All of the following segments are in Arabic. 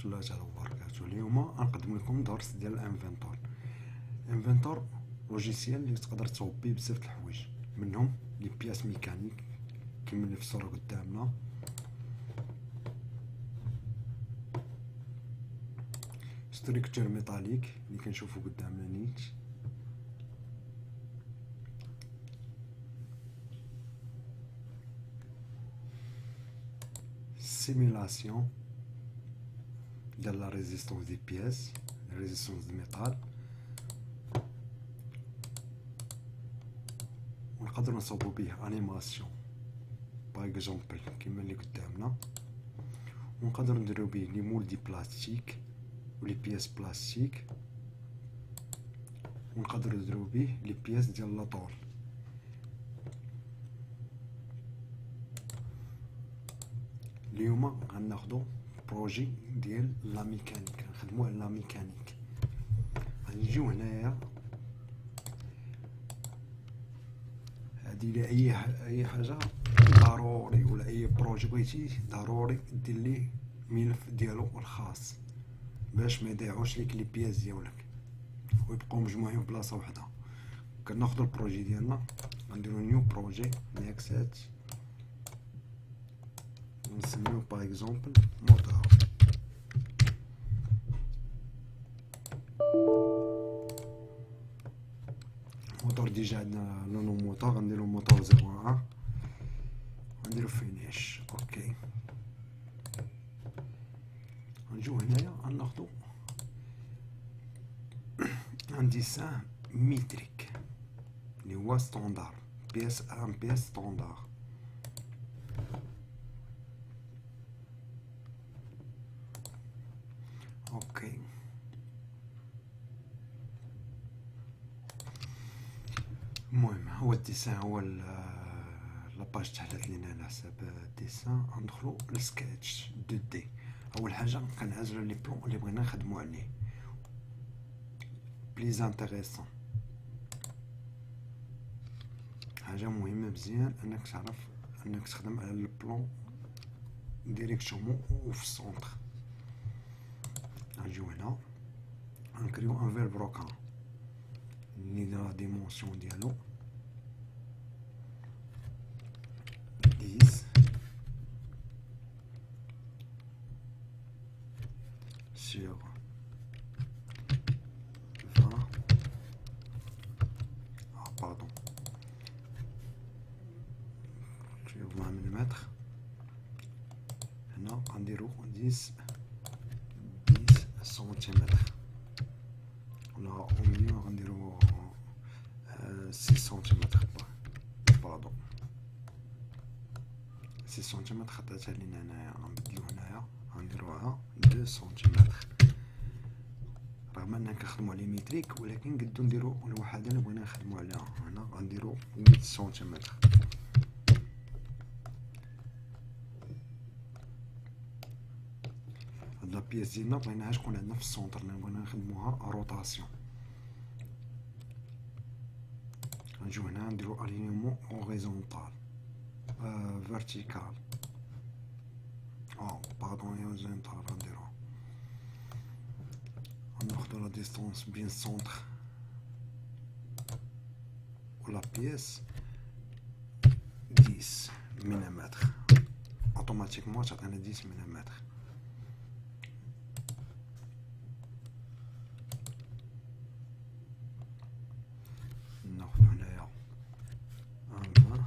الله تعالى وبركاته. اليوم غنقدم لكم درس ديال الانفنتور. الانفنتور لوجيسيال اللي تقدر تصوب بيه بزاف د الحوايج، منهم لي بياس ميكانيك كيما اللي في الصوره قدامنا، ستركتور ميتاليك اللي كنشوفو قدامنا نيت، سيميلاسيون ديال لا ريزيستونس دي بياس، ريزيستونس دي ميتال، ونقدروا نصوبوا به انيماسيون باغ اكزومبل كيما اللي قدامنا، ونقدروا نديروا به لي مول دي بلاستيك ولي بياس بلاستيك، ونقدروا نديروا به لي بياس ديال لاطول. اليوم غناخدو بروجي ديال لا ميكانيك، نخدمو على لا ميكانيك. غنجيو هنايا هادي اي حاجه ضروري ولا اي بروجي بغيتي ضروري دير ليه ملف ديالو الخاص باش ما يضيعوش ليك لي بياس ديالك ويبقاو مجموعين في بلاصه وحده. كناخدو البروجي ديالنا، غنديرو نيو بروجي نيكسات، نسميو باغ اكزومبل موتور. موتور ديجا عندنا لونو موتور، غنديرو موتور 01، غنديرو فينيش اوكي. غنجيو هنايا غناخدو ان ديسان ميتريك اللي هو ستوندار، بياس ان بياس ستوندار. اوكي، المهم هو الديسان، هو لاباج تحلت لينا على حساب الديسان. غندخلو للسكيتش 2 دي. اول حاجه كنعزلو لي بلون اللي بغينا نخدمو عليه بليز انتريسون. حاجه مهمه مزيان انك تعرف انك تخدم على البلون ديريكتومون وفي السونتر. غنجيو هنا غنكريو ان فير بروكان اللي لا ديمونسيون ديالو 10 sur 20 pardon sur 20 ملم. هنا غنديرو 10 سنتيمتر، ولا او مليون غنديرو 6 سنتيمتر باردون 6 سنتيمتر. خداتها لينا هنايا، غنبدلو هنايا غنديروها 2 سنتيمتر. رغم اننا كنخدمو على ميتريك ولكن قدو نديرو الوحده اللي بغينا نخدمو عليها. هنا غنديرو 8 سنتيمتر. هاد لابياس ديالنا بغيناها تكون عندنا في السونتر، لان بغينا نخدموها روتاسيون. غنجيو هنا نديرو الينيمون اوريزونطال فيرتيكال باردون اوريزونطال. غنديرو غناخدو لا ديستونس بين السونتر و لا بياس 10 ملم، اوتوماتيكمون تعطينا 10 ملم. ناخدو هنايا ان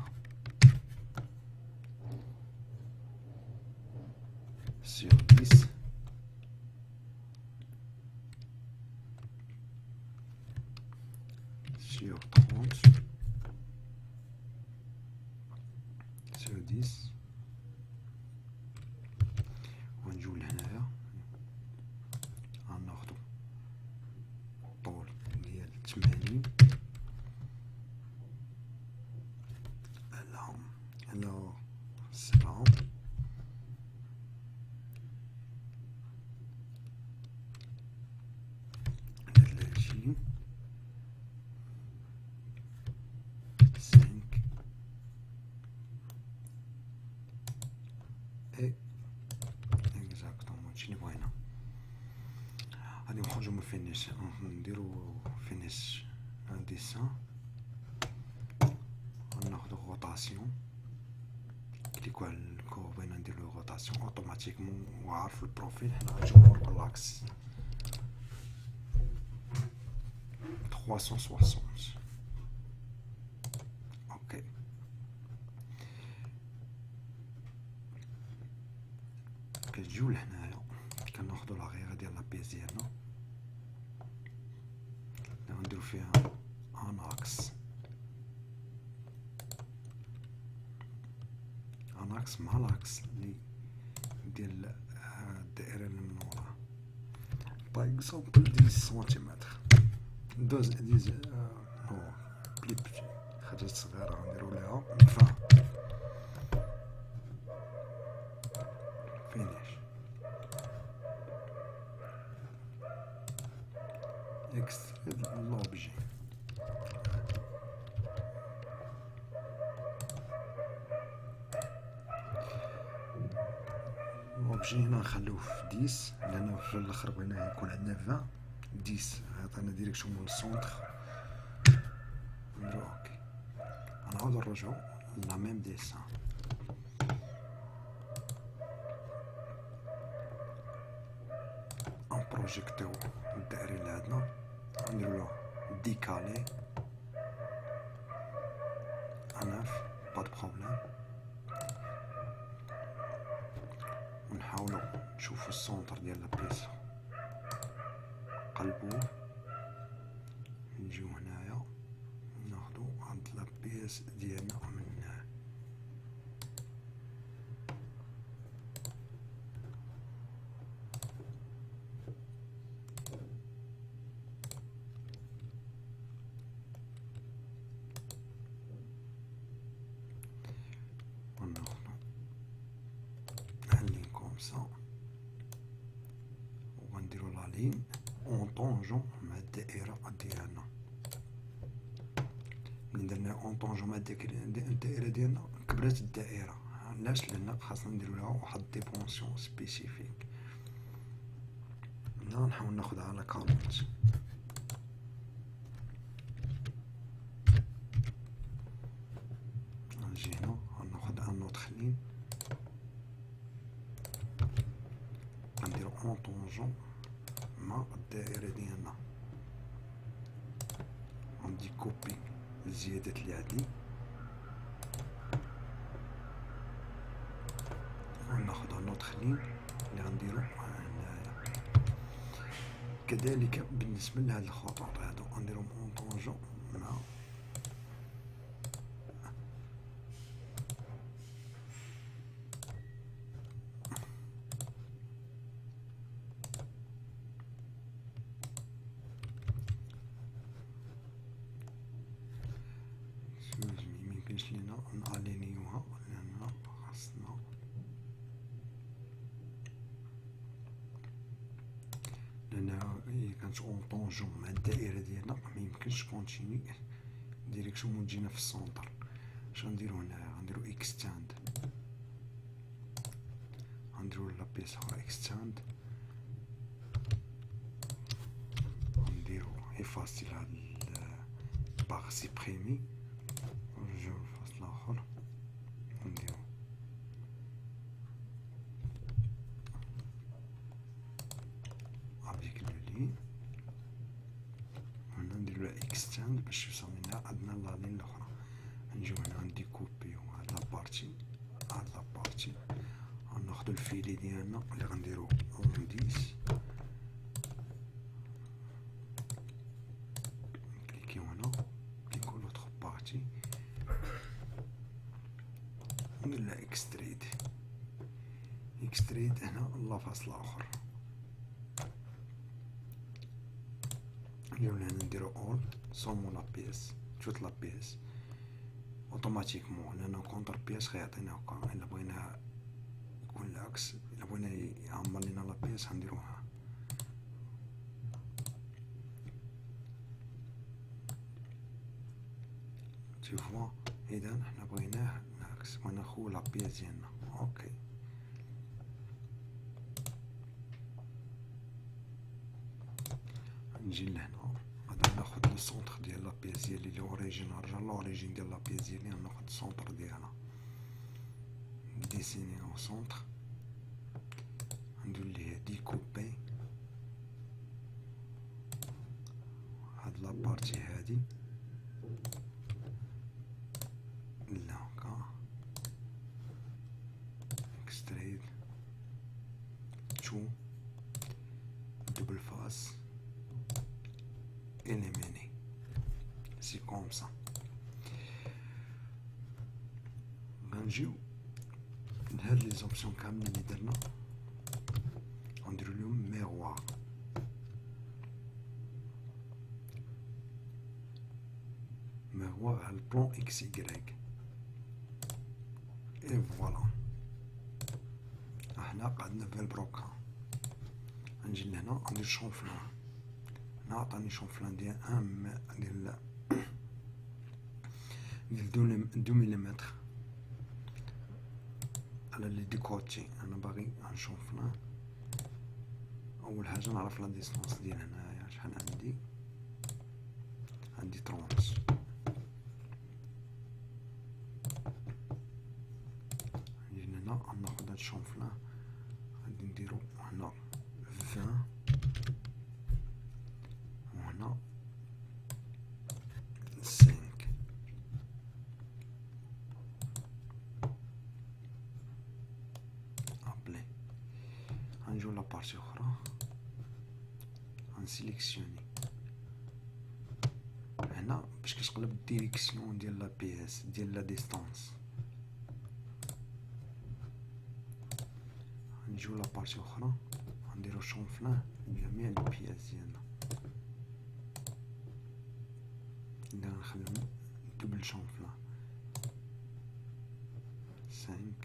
sur 10 sur 30 sur 10. ونجيو لهنايا غناخدو طول ديال 80 على 7 30 5 اي اكزاكتومون هادشي اللي بغينا. غادي نخرجو من فينيش، نديرو فينيش ان ديسان، ناخدو غوطاسيون، كليكو على الكوبين نديرو غوطاسيون اوتوماتيكمون وعارف البروفيل. حنا غنجيبو بالاكس 360. اوكي كنجيو لهنايا كناخدو لاغيغ ديال لابيس ديالنا اللي غنديرو فيها ان اكس، ان اكس مع لاكس اللي ديال الدائره اللي من ورا. باغ اكزومبل 10 سنتيمتر، دوز ديز هو بليب حاجات صغيره غنديرو ليها 20 فينيش. اكستريد لوبجي، لوبجي هنا نخلوه في 10 لان في الاخر بغينا يكون عندنا 20. 10 عطانا ديريكسيون من السونتر، نديرو اوكي. غنعاودو نرجعو لا ميم ديسان، نبروجيكتيو الدائري اللي عندنا، نديرو له ديكالي اناف با دو بروبليم، ونحاولو نشوفو السونتر ديال لابيس قلبوه. نجيو هنايا ناخدو عند لابيس ديالنا من هنا، وناخدو هاللين كومسا، وغنديرو لا لين اون طونجون مع الدائرة ديالنا. ملي درنا اون طونجون مع الدائرة ديالنا كبرات الدائرة، علاش؟ لأن خاصنا نديرو لها واحد ديبونسيون سبيسيفيك. هنا نحاول ناخدها على 40، نجي هنا ناخد ان اوتر لين، غنديرو اون طونجون مع الدائرة ديالنا، غندي كوبي الزيادات اللي عندي، وناخد ان اوتر لين اللي غنديرو هنايا. كذلك بالنسبة لهاد الخطوط هادو غنديرهم اون طونجون مع ميمكنش لينا نالينيوها لأن خاصنا لأن كانت اون طونجون مع الدائرة ديالنا ميمكنش كونتيني ديريكسيون ونجينا في السونتر. اش غنديرو هنايا؟ غنديرو اكستاند، غنديرو لابيس اخرى اكستاند، غنديرو ايفاسي لهاد الباغ سيبريمي، ونرجعو للفصل الاخر نديرو افيك لو لين، هنا نديرو لها اكستاند باش يوصل لنا عندنا لا لين الاخرى. نجيو هنا نديكوبيو هاد لابارتي، هاد لابارتي غناخدو الفيلي ديالنا اللي غنديرو اون 10، نكليكيو هنا، نكليكو لوطخ بارتي، وندير لها اكستريد. اكستريد هنا لافاص الاخر، نديرو هنا نديرو اول سومو لابيس، جوج لابيس اوتوماتيكمون لأن كونتر بيس غيعطينا هكا. الا بغينا يكون العكس، الا بغينا يعمر لينا لابيس غنديروها. تشوفوا اذا حنا بغيناه العكس، بغينا نخو لابيس ديالنا. اوكي نجي لهنا غادي ناخد لو سونتر ديال لا بيس ديالي لوريجين، نرجع لوريجين ديال لا بيس ديالي، ناخد السونتر ديالها ديسيني او سونتر، ندير ليه ديكوبي هاد لابارتي هادي لا هكا، اكستريد تو double face éliminer, c'est comme ça. غنجيو لهاد لي زوبسيون كاملين اللي درنا غنديرو لهم ميغوار، ميغوار على البلون اكس يكغيك، اي فوالا هنا قعدنا في البروكا. نجي لهنا ندير شونفلان، هنا عطاني شونفلان ديال ديال دو مليمتر على لي ديكوتي. انا باغي نشونفلان، اول حاجه نعرف لا ديستونس ديال هنايا شحال عندي 30. نجي هنا ناخد هاد الشونفلان غادي نديرو هنا 20 وهنا 5. ابلي غنجيو لابارتي اخرى غنسيليكسيوني هنا باش كتقلب الديريكسيون ديال لا بي اس ديال لا ديستانس. غنجيو لابارتي اخرى غنديرو شونفلان بجميع البياس ديالنا، ندير نخدمو دوبل شونفلان 5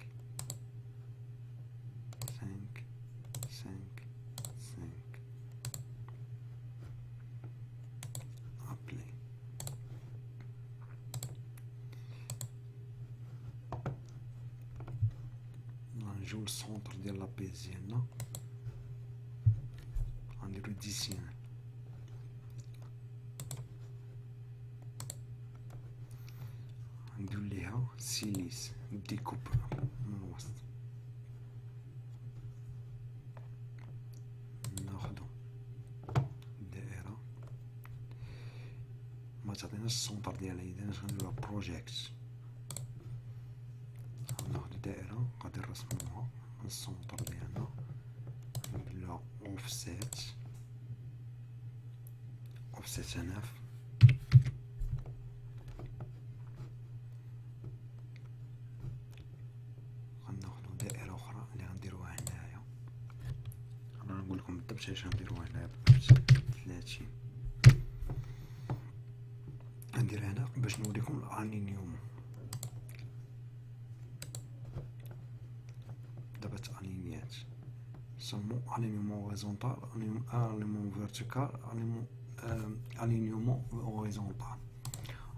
ابلي. غنجيو للسونتر ديال لا بيس ديالنا غنديرو ديسيان، ندير ليها سيليس ديكوب من الوسط، ناخدو دائرة ما تعطيناش السونتر ديالها، اذا اش غنديروها بروجيكت، ناخدو دائرة غادي نرسموها من السونتر ديالنا، ندير لها اوفسيت 9. غناخدو دائرة أخرى اللي غنديروها هنايا، أنا نقولكم بالضبط اش غنديروها هنايا بالضبط 30. غندير هنا باش نوريكم الألينيوم، دابا تألينيات سمو ألينيومون هوريزونتال، ألينيومون فيرتيكال، ألينيومون هوريزونتال.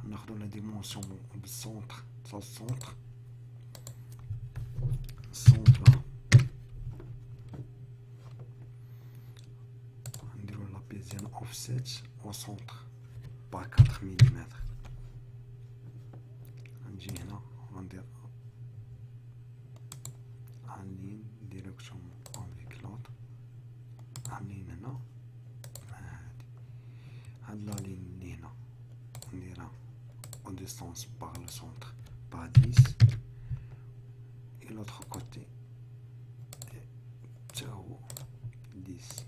ناخدو لا ديمونسيون بالسونتر تاع السونتر نديرو لا بيس ديالنا اوفسيت او سونتر با 4 مليمتر. نجي هنا غندير انلين ديريكسيون افيك لوط، انلين هنا هاد لا لين اللي هنا نديرها او ديستونس باغ لو سونتر با 10 et l'autre côté تاهو 10.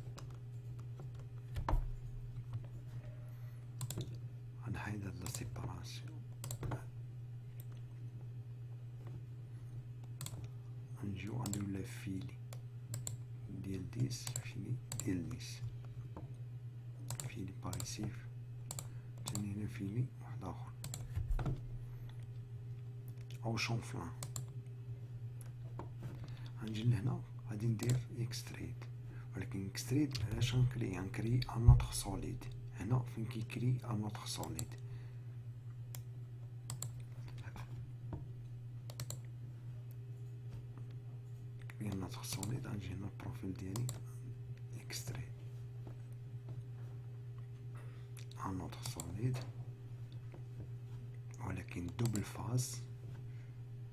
غنحيد هاد لا سيباراسيون، نجيو غنديرو لا فيلي ديال 10 فيلي ديال 10 فيلي باغيسيف، تاني هنا فيلي واحد اخر او شونفلان. غنجي لهنا غادي ندير اكستريد، ولكن اكستريد علاش نكري ان نوتر سوليد، هنا فين كيكري ان نوتر سوليد كري ان نوتر سوليد. غنجي هنا البروفيل ديالي اكستريد ان اوتر سوليد ولكن دوبل فاز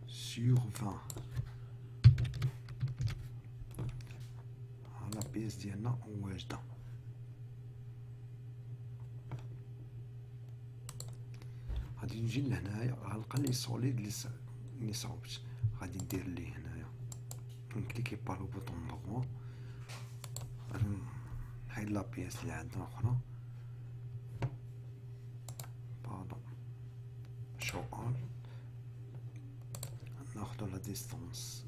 سور 20. ها لا بيس ديالنا واجده. غادي نجي لهنايا غنلقى لي سوليد لي صاوبت. غادي ندير ليه هنايا نكليكي با لو بوطون دغوا، غادي نحيد لا بيس اللي عندنا اخرى. باردون شو اول، ناخدو لا ديستونس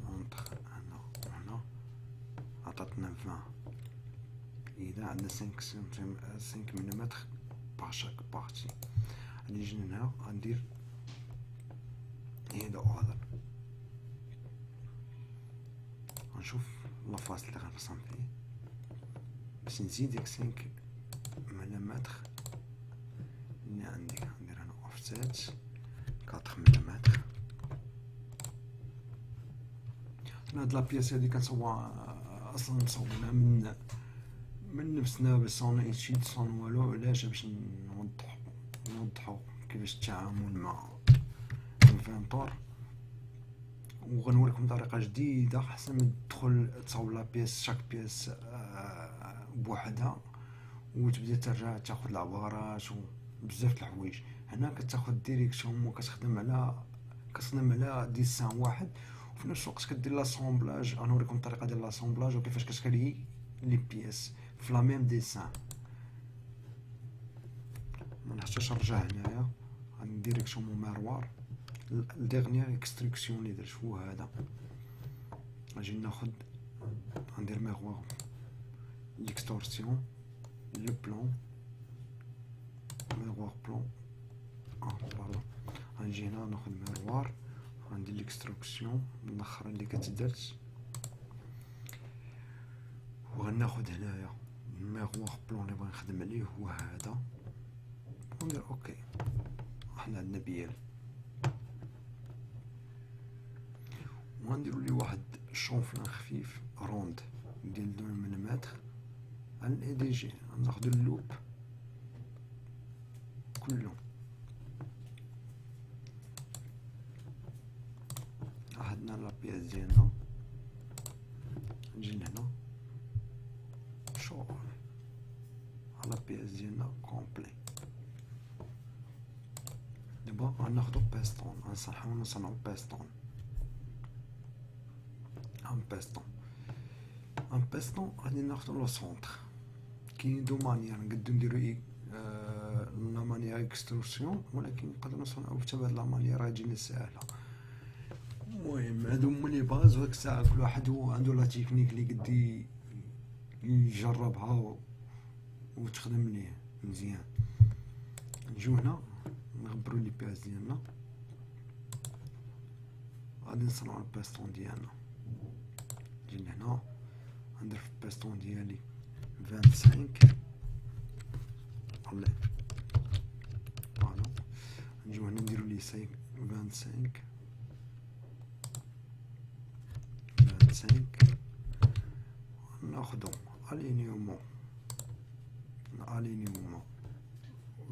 اونتر هنا وهنا، عطاتنا 20. اذا عندنا 5 ملم باغ شاك بارتي. غادي نجي هنا غندير هيدا اوردر، غنشوف لافاس اللي غنرسم فيه باش نزيد ديك 5 ملم اللي عندي. غندير هنا اوفسيت 4 ملم. هاد لابياس هادي كنصوبها اصلا مصوبينها من نفسنا باش صون شيت صون والو. علاش؟ باش نوضحو كيفاش التعامل مع الانفنتور، وغنوريكم طريقه جديده احسن من تدخل تصاوب لا بيس شاك بيس بوحدها وتبدا ترجع تاخذ العبارات وبزاف د الحوايج. هنا كتاخذ ديريكسيون وكتخدم على ديسان واحد، وفي نفس الوقت كدير لاسومبلاج. غنوريكم الطريقه ديال لاسومبلاج وكيفاش كتكري لي بيس في لا ميم ديسان. ما نحتاجش نرجع هنايا، غنديريكسيون مو مروار. الديرنيير اكستركسيون اللي درت هو هذا. غنجي ناخد غندير ميغوار ليكستورسيون لو بلون ميغوار بلون باردون. غنجي هنا ناخد ميغوار، غندير ليكستركسيون الاخرى اللي كتدرت، وغناخد هنايا الميغوار بلون اللي بغا نخدم عليه هو هذا، وندير اوكي. حنا عندنا بيال، وغنديرو ليه واحد شونفلان خفيف روند ديال 2 ملم على الاي دي جي. غناخدو اللوب كله. عندنا لا بياس ديالنا، نجي لهنا شو على بياس ديالنا كومبلي. دابا غناخدو بيستون، غنحاولو نصنعو بيستون. ان بيستون غادي ناخدو لو سونتر. كاين دو مانيير، نقدو نديرو لا مانيير اكستروسيون، ولكن نقدرو نصنعو حتى بهاد لا مانيير غتجينا ساهله. المهم هادو هما لي باز، وديك الساعه كل واحد هو عنده لا تكنيك اللي قد يجربها وتخدم ليه مزيان. نجيو هنا نغبرو لي بياس ديالنا، غادي نصنعو البيستون ديالنا. نجي لهنا ندير في البيستون ديالي 25 الله فوالا. نجيو هنا نديرو ليه 25 ناخدو الينيومون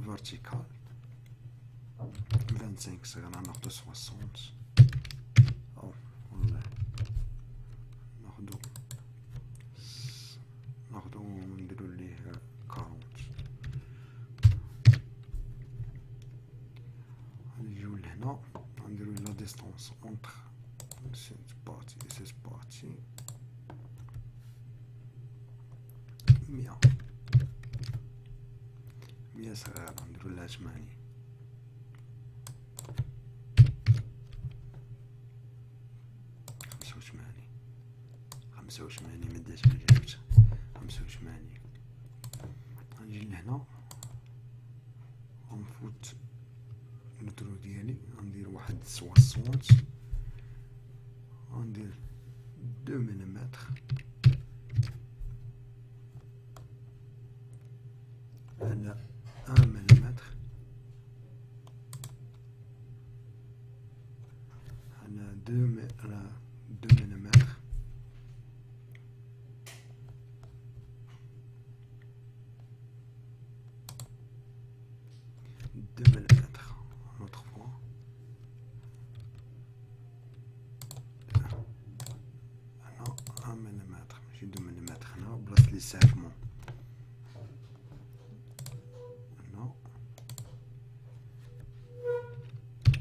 فيرتيكال 25 صغير، ناخدو 60 او والله ناخدو نديرو ليه 40. نجيو لهنا نديرو لا ديستونس اونتر سيت بارتي و سيت بارتي 100 صغيرة، نديرو لها 80. خمسة وثمانين مدات ما جابتها 85. غنجي لهنا غنفوت الترو ديالي، غندير واحد 60، غندير 2 ملم على 1 ملم على 2 ملم 2 ملم نوتخ فوا هنا 1 ملم ماشي 2 ملم هنا بلاصة لي ساكمون هنا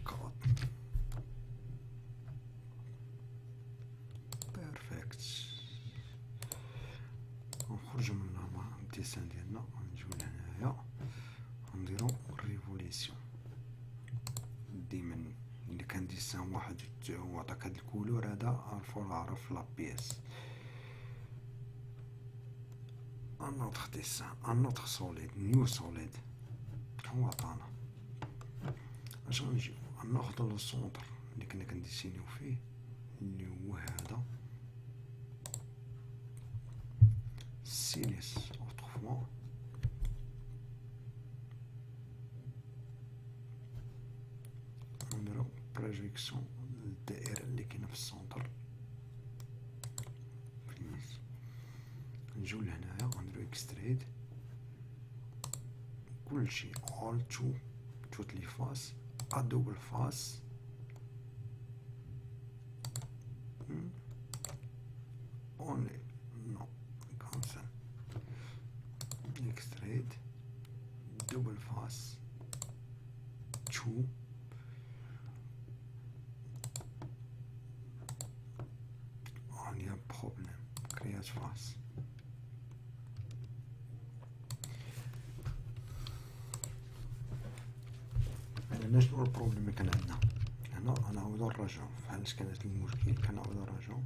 4 بيرفكت. نخرجو من الديسان ديالنا ونجيو لهنايا ونديرو ريفوليسيون. ديما الا كان ديسان واحد وعطاك هاد الكولور هذا عرفو عرف لا بيس. ان اوتر ديسان ان اوتر سوليد نيو سوليد هو عطانا اش غنجيو ناخدو لو سونتر اللي كنا كنديسينيو فيه اللي هو هذا سيليس اوتروفوا نديرو بروجيكسيون للدائرة اللي كاينة في السونتر. نجيو لهنايا ونديرو اكستريد كلشي all توت لي فاس ا دوبل فاس only no cancel extrude double face 2 on y a problem create face. هنا شنو البروبليم اللي كان عندنا هنا؟ غنعاودو نراجعو فاش كانت المشكل كنعاودو نراجعو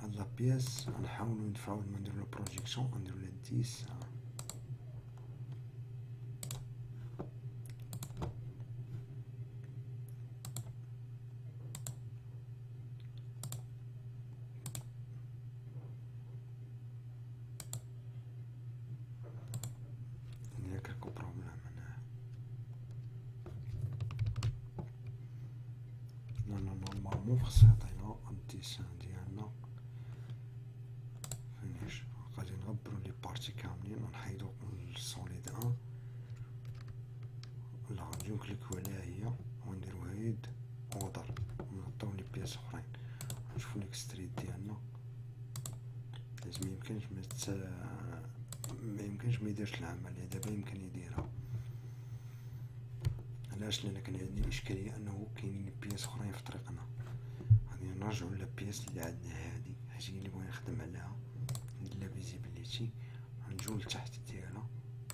هاد لابياس غنحاولو ندفعو لما نديرو لا بروجيكسيون نديرو لا 10 ندير كالكو بروبليم هنا. نورمالمون خص يعطينا الديسان ديالنا فينيش. غادي نغبرو لي بارتي كاملين ونحيدو السوليد 1 ولا غنجيو نكليكو عليها هي ونديرو هيد اوردر ونحطو لي بياس اخرين ونشوفو الاكستريد ديالنا. لازم ميمكنش ما يديرش العملية دابا يمكن يديرها. علاش؟ لان كان عندي الاشكاليه انه كاينين بياس اخرين في طريقنا. غادي نرجعو للبياس اللي عندنا هادي اللي بغينا نخدم عليها ندير لها فيزيبيليتي غنجيو لتحت ديالها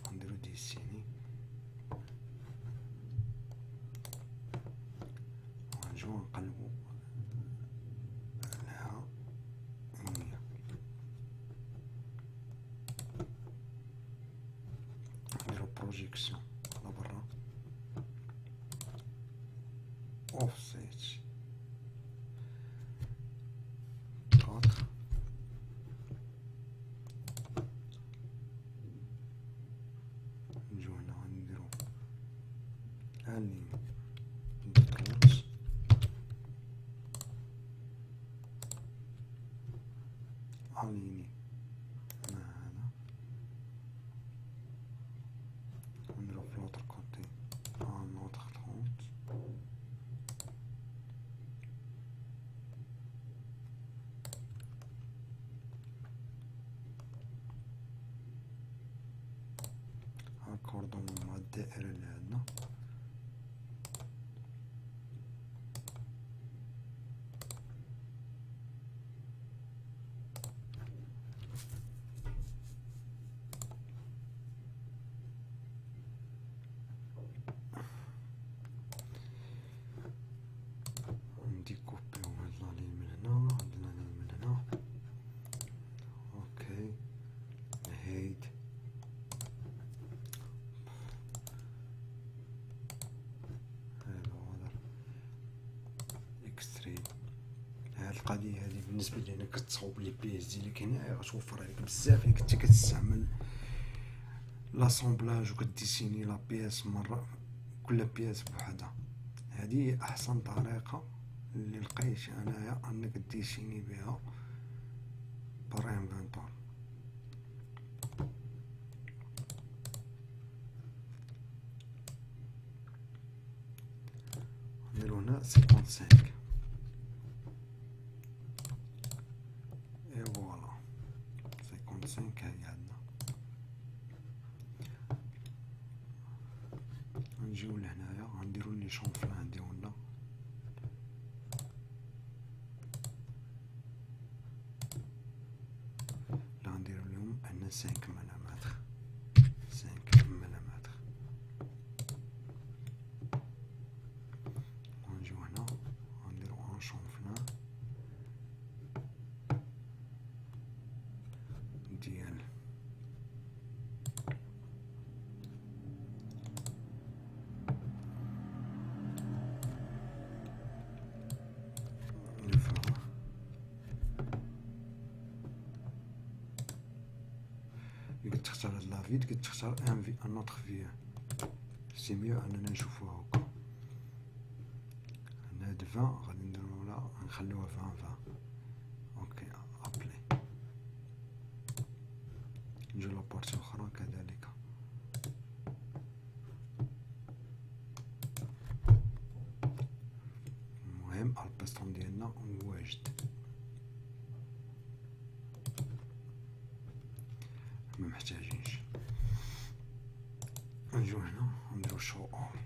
غنديرو ديسيني غنجيو نقلبو عليها 100 نديرو بروجيكسيون على برا offset 4 نجيو هنا غنديرو align controls align مع هذا ونديرو في l'autre côté un autre 30 اكوردون مع الدائرة اللي عندنا. نديكوبيو هاد لالين من هنا هاد لالين من هنا. اوكي هيد اكستريد. هاد القضيه هادي بالنسبه لي انا كتصاوب لي بيس اللي كاينه غتوفر عليك بزاف. الا كنتي كتستعمل لاسامبلاج وكديسيني لا بيس مره كل بيس بوحدها، هادي احسن طريقه اللي لقيت انايا انك ديسيني بها بار انفنتور. هنا 55 اي فوالا 55 هي عندنا. نجيو لهنايا غنديرو لي شونفلان ديالنا لا غنديرو لهم هنا 5 ملامتر 5 ملامتر. ونجيو هنا غنديرو ان شونفلان ديال الفرع. إذا تختار هاد لافيد كتختار ان في ان اوتر في سي ميو اننا نشوفوها هكا. هنا هاد 20 غادي نديرو لا نخليوها 20 20. اوكي ابلي. نجيو لابارتي اخرى كذلك. المهم البستون ديالنا واجد ما محتاجينش. نجيو هنا نديرو شو اول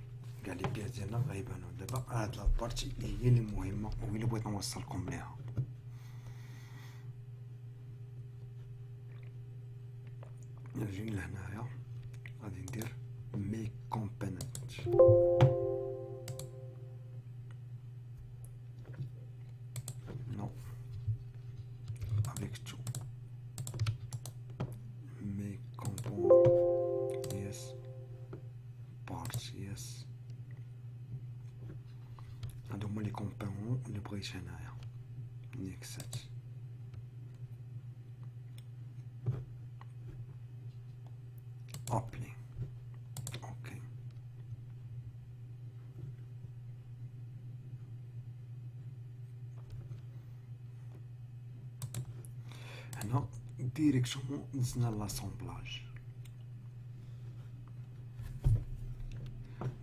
كاع لي بياس ديالنا غيبانو. دابا هاد لابارتي هي اللي مهمه وهي اللي بغيت نوصلكم ليها. نجي لهنايا غادي ندير مي كومبوننت نو avec tout مي كومبوننت يس بارت يس. هادو هما لي كومبوننت اللي بغيت هنايا نيكسات. ابلي اوكي. هنا ديريكتومون نزلنا لاسامبلاج.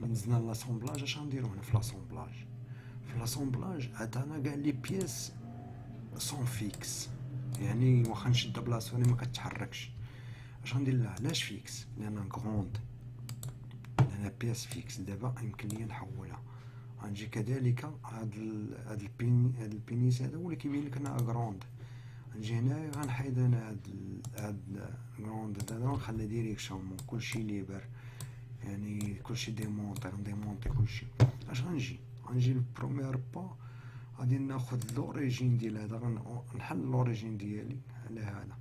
نزلنا لاسامبلاج. اش غنديرو هنا في لاسامبلاج؟ في لاسامبلاج عطانا كاع لي بياس سون فيكس، يعني واخا نشدها بلاصتو ما كتحركش. اش غندير لها؟ علاش فيكس؟ لان غروند، لان بياس فيكس. دابا يمكن ليا نحولها. غنجي كذلك هاد البينيس هذا هو اللي كيبين لك هنا غروند. نجي هنايا غنحيد انا هاد غروند هذا ونخلي ديريكسيون كلشي ليبر، يعني كلشي ديمونطي. غنديمونطي كلشي. اش غنجي البروميير با غادي ناخد لوريجين ديال هذا. نحل لوريجين ديالي على هذا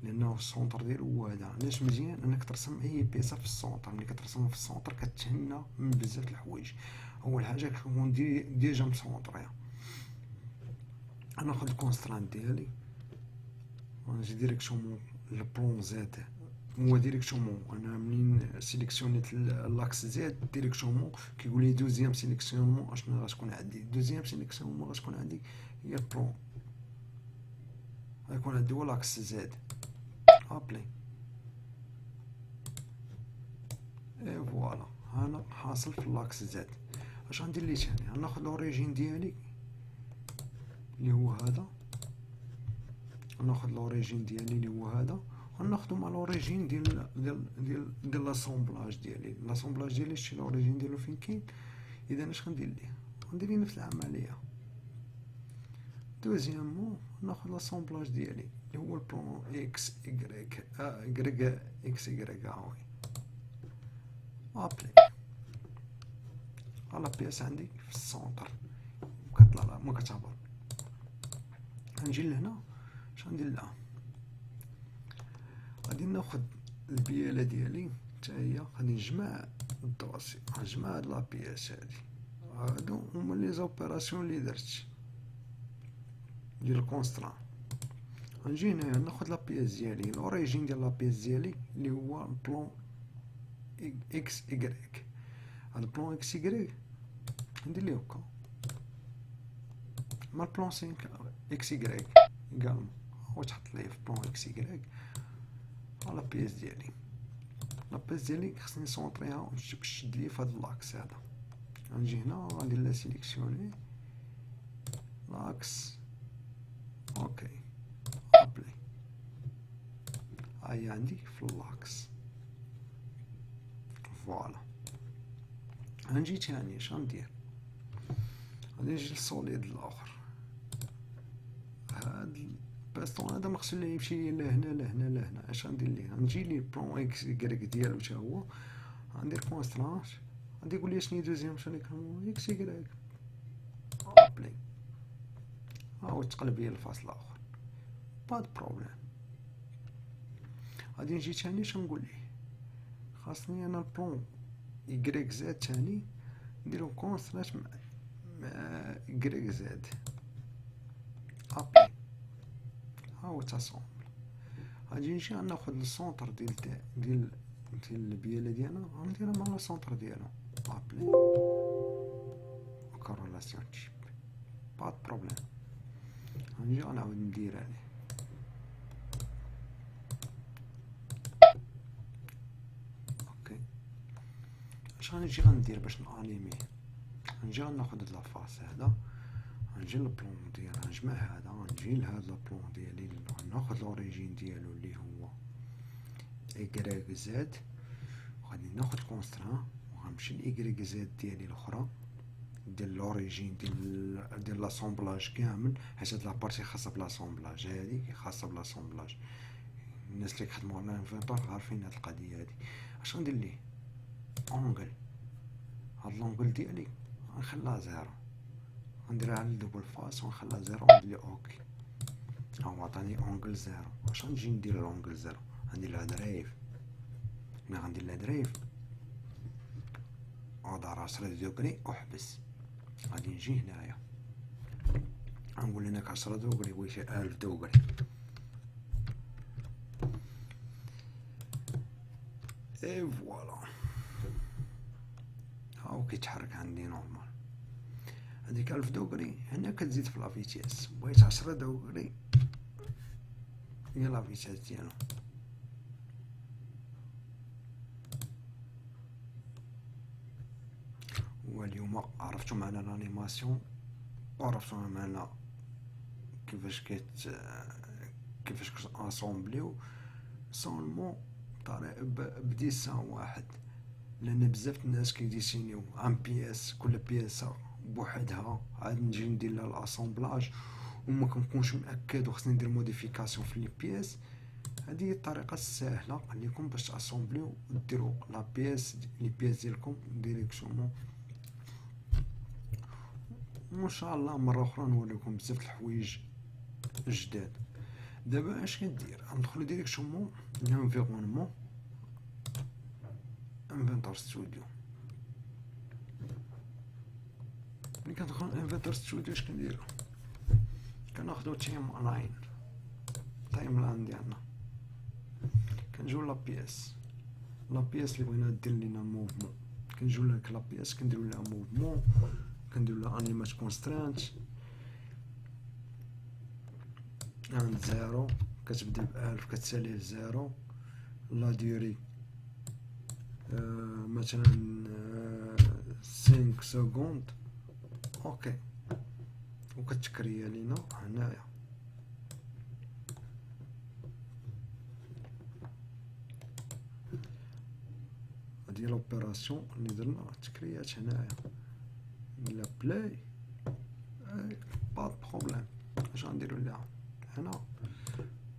لانه السونتر ديالو هو هذا. علاش مزيان انك ترسم اي بيسه في السونتر؟ ملي كترسم في السونتر كتهنى من بزاف الحوايج. اول حاجه كنكون ديجا مسونطريا. ناخد الكونسترانت ديالي ونجي ديريكتومون البلون زاد هو ديريكتومون. انا منين سيليكسيونيت لاكس زاد ديريكتومون كيقول لي دوزيام سيليكسيونمون اشنو غتكون عندي. دوزيام سيليكسيونمون غتكون عندي هي البلون، غيكون عندي هو لاكس زاد. ابلي اي فوالا. انا حاصل في لاكس زاد. اش غندير لي ثاني؟ غناخد لوريجين ديالي اللي هو هذا. ناخد لوريجين ديالي اللي هو هذا وناخدو مع لوريجين ديال لاسامبلاج ديالي. لاسامبلاج ديالي شتي لوريجين ديالو فين كاين. اذا اش غندير ليه؟ غندير ليه نفس العمليه. دوزيامون ناخد لاسامبلاج ديالي اللي هو البلون اكس ايغريك اكس ايغريك هاوي. ابلي على بياس عندي في السونتر وكتطلع ما كتهبط. غنجي لهنا اش غندير لها؟ غادي ناخد البياله ديالي حتى هي غادي نجمع الدوسي، نجمع هاد لابياس هادي. هادو هما لي زوبيراسيون اللي درت ديال الكونستران. غنجي هنايا ناخد لابياس ديالي لوريجين ديال لابياس ديالي اللي هو البلون اكس ايغريك. هاد البلون اكس ايغريك ندير ليه هكا مع البلون 5 اكس ايغريك ايكالمون. هو تحط ليه في بلون اكس ايغريك على بياس ديالي. لابياس ديالي خصني نسونطريها ونشد ليه في هاد اللاكس هذا. غنجي هنا غندير لا سيليكسيوني لاكس، اوكي ابلي، هاهي عندي في اللاكس. فوالا غنجي تاني اش غندير، غادي نجي للسوليد الاخر. هاد الباستون هذا مخصو ليه يمشي لهنا لهنا لهنا. اش غندير ليه؟ غنجي لي بلون اكس يكريك ديالو تا هو، غندير كونسترانت، غادي يقول لي شنو دوزيام شنو اكس يكريك ابلي، ها هو تقلب لي الفاصل الاخر، با بروبليم. غادي نجي تاني اش نقول ليه؟ خاصني انا البلون يكريك زاد تاني نديرو كونسترانت مع يكريك زاد ابلي، ها هو تصومبل. غادي نجي ناخد السونتر ديال البيالة ديالنا، غنديرها مع السونتر ديالو ابلي كورلاسيون تشيب، با بروبليم. غنجي غنعاود ندير عليه، اوكي. اش غنجي غندير باش نانيميه؟ غنجي غناخد هاد لافاس هذا، غنجي للبلون ديال غنجمع هذا، غنجي لهاد البلون ديالي غناخد لوريجين ديالو اللي هو ايكغيك زاد، وغادي ناخد كونستران وغنمشي لايكغيك زاد ديالي الاخرى ديال لوريجين ديال لاسومبلاج كامل، حيت هاد لابارتي خاصة بلاسومبلاج، هادي خاصة بلاسومبلاج. الناس اللي كيخدمو على الانفنتور عارفين هاد القضية هادي. اش غندير ليه؟ اونغل، هاد لونغل ديالي غنخليها زيرو، غنديرها على الدوبل فاس ونخليها زيرو وندير ليه اوكي، ها هو عطاني اونغل زيرو. واش غنجي ندير لونغل زيرو؟ غندير لها درايف، ملي غندير لها درايف اوضع 10 دوغري وحبس. غادي نجي هنايا غنقول هناك 10 دوغري بغيت 1000 دوغري، اي فوالا ها هو كيتحرك عندي نورمال. هاديك 1000 دوغري هنا كتزيد في لافيتيس، بغيت 10 دوغري هي لافيتيس ديالو. واليوم عرفتو معنا لانيماسيون وعرفتو معنا كيفاش كاسومبليو سولمون بديسان واحد، لان بزاف الناس كيديسينيو ان بياس كل بياسه بوحدها، عاد نجي ندير لها الاسومبلاج وما كنكونش مأكد وخصني ندير موديفيكاسيون في لي بياس. هذه هي الطريقه السهله ليكم باش تاسومبليو وديروا لا بياس لي بياس ديالكم ديريكسيونمون. وان شاء الله مره اخرى نوريكم بزاف الحوايج جداد. دابا اش كندير؟ غندخل ديريكتومون لانفيرونمون انفنتور ستوديو. ملي كندخل انفنتور ستوديو اش كنديرو؟ كناخدو تايم لاين ديالنا، كنجيو لا بياس اللي بغينا دير لينا موفمون، كنجيو لهاك لا بياس كنديرو لها موفمون، كنديرو لها انيمات كونسترانت عند زيرو، كتبدا ب1000 كتسالي لزيرو، لا ديوري مثلا 5 سكوند اوكي، وكتكريا لينا هنايا هادي لوبيراسيون اللي درنا تكريات هنايا لا بلاي با بروبليم. اش غنديرو ليها هنا؟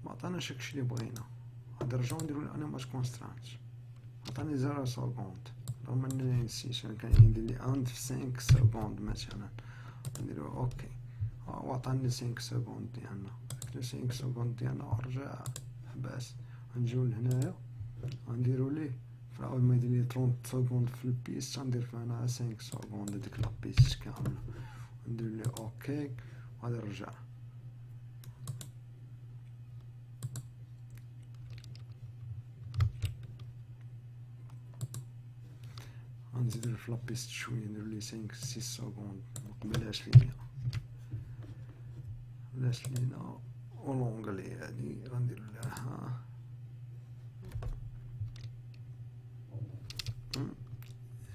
ما عطاناش داكشي اللي بغينا، غادي نرجعو نديرو الانيماج كونسترانت، عطاني 0 سكوند رغم انني نسيت، انا كان يدير لي عند في 5 سكوند مثلا، نديرو اوكي، ها هو عطاني 5 سكوند ديالنا، 5 سكوند ديالنا ورجع حباس. غنجيو لهنايا غنديرو ليه فعاود ما يدير لي 30 سكوند في البيس، غندير فيها 5 سكوند هاديك لابيس كامله، ندير ليه اوكي وغادي نرجع. غنزيدو في لابيس شويه نديرو ليه 5 6 سكوند، مقبلاش لينا ولونغلي هادي غنديرو لها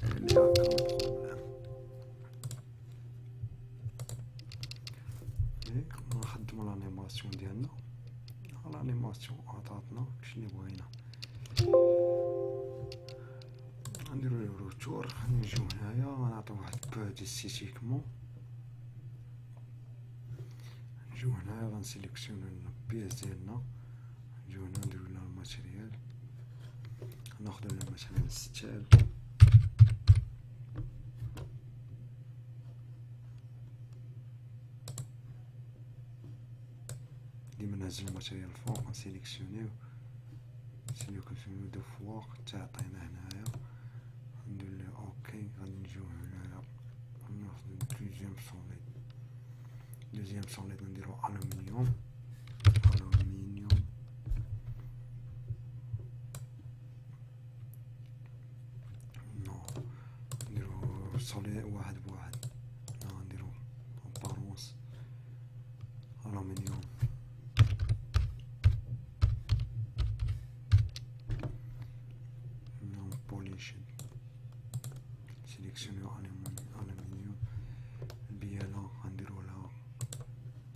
اللي هاكا بروبليم. هنايا غنعطيو واحد بو ديستيتيكمون. نجيو هنايا غنسيليكسيونو البيس ديالنا، نجيو هنا نديرو لها الماتيريال، ناخدو لها مثلا الستال، ديما نهزو الماتيريال الفوق، نسيليكسيونيو دو فوا تعطينا هنايا، ندير ليه اوكي. غادي نجيو هنايا ناخدو دوزيام سوليد نديرو الومنيوم نديرو سوليد واحد بواحد، نديرو بارونس الومنيوم، بوليشن سيليكسيونيو الومنيوم. البيالة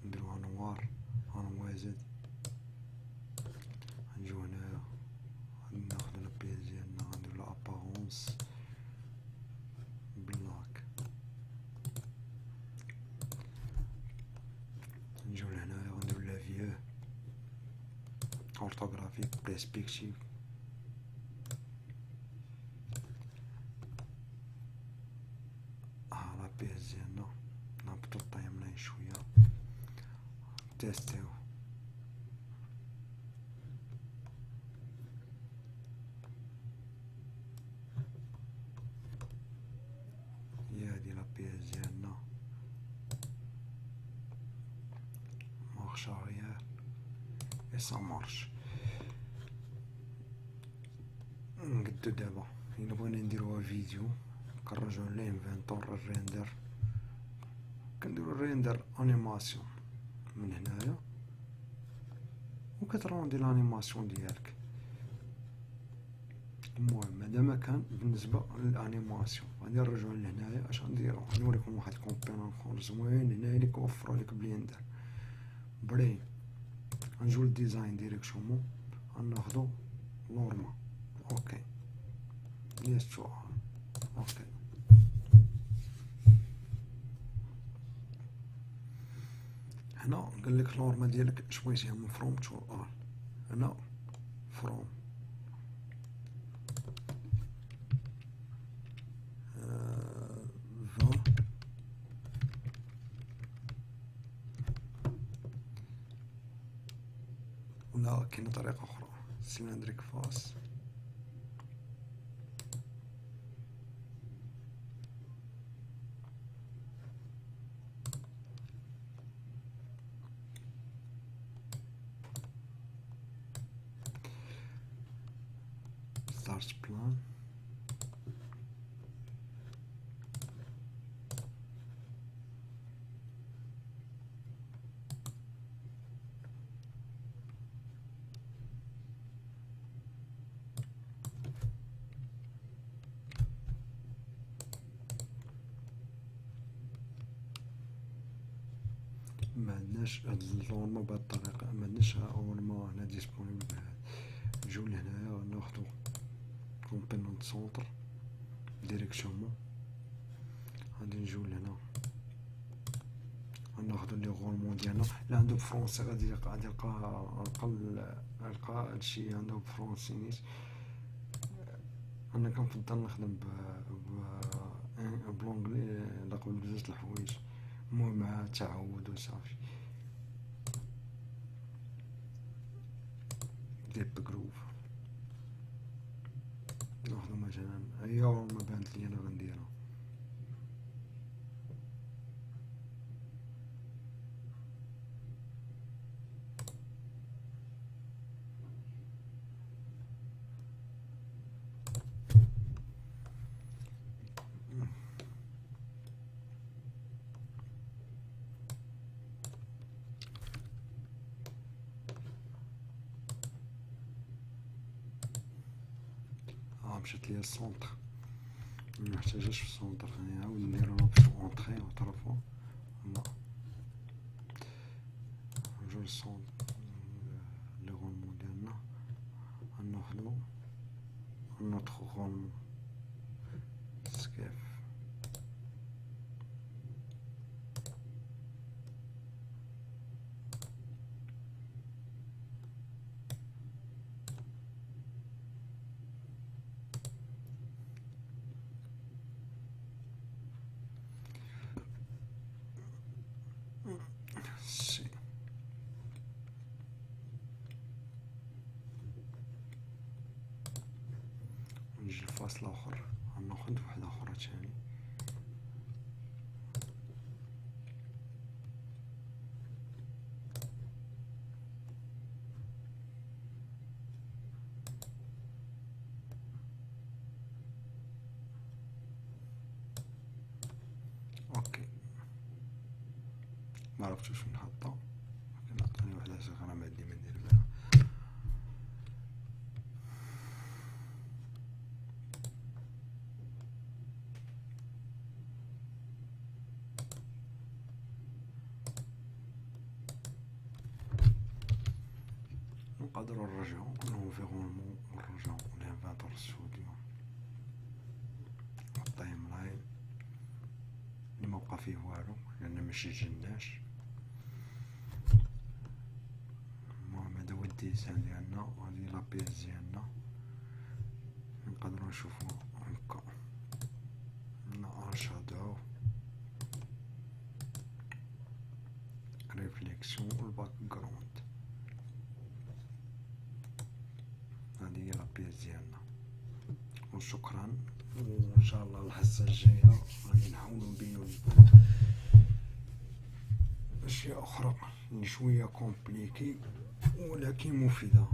نديروها نوار انوازد. نجيو هنايا ناخدو البياس ديالنا غنديرو لها ابارونس بلاك. نجيو لهنايا غنديرو لها فيو اورتوغرافيك برسبكتيف. لا بياس ديالنا نهبطو الطايملاين شوية تيستيو. هي هادي لا بياس ديالنا مارش اريير اي سا مارش. نقدو دابا الا بغينا نديروها فيديو كنرجعو للانفنتور الريندر، كنديرو الريندر انيماسيون من هنايا وكتروندي الانيماسيون ديالك. المهم هذا ما كان بالنسبه للانيماسيون. غادي نرجعو لهنايا اش غنديرو، نوريكم واحد كومبينون زوين هنايا اللي كيوفرو لك بليندر بري. غنجيو للديزاين ديريكشنمون غناخدو نورما اوكي يس تو اوكي. هنا قال لك نورما ديالك اش بغيتيها من فروم تو ار، هنا فروم ولا كاينه طريقه اخرى سيلندريك فاس. ستارت بلان ما عندناش هاد النورما بهاد الطريقه، ما عندناش نورما هنا ديسپونيبل بهاد. نجيو لهنايا ناخدو كومبوننت سونتر ديريكسيونمون، غادي نجيو لهنا غناخدو لي غولمون ديالنا. لا عندو بفرونسي غادي يلقى هادشي عندو بفرونسي نيت. انا كنفضل نخدم بلونجلي لا قبل بزاف د الحوايج، المهم مع التعود وصافي. ديب جروف ناخدو مثلا هي ما بانت لي انا غنديرها. مشات ليا السونتر، محتاجاش في السونتر، نعاود نديرو لوبسيون اونطري او طرفو. لا نرجعو للسونتر لي غولمون ديالنا غناخدو نوتخ غولمون سكيف نجي لفاصل اخر غناخد وحده اخرى تاني. اوكي معرفتش وين نحطها، ولكن عطاني وحده صغيره ما عندي ما ندير بها. نقدروا نرجعوا لونفيرونمون ونرجعوا لانفنتور ستوديو التايم لاين اللي مبقى فيه والو لان ماشي جناش. المهم هذا هو الديزاين ديالنا وهذه لابيس ديالنا نقدروا نشوفوا هكا. نشادو ريفليكسيون والباك جراوند، هذه هي لابيس ديالنا. وشكرا، وان شاء الله الحصه الجايه غادي نحاولوا نبينوا لكم اشياء اخرى اللي شويه كومبليكي ولكن مفيده.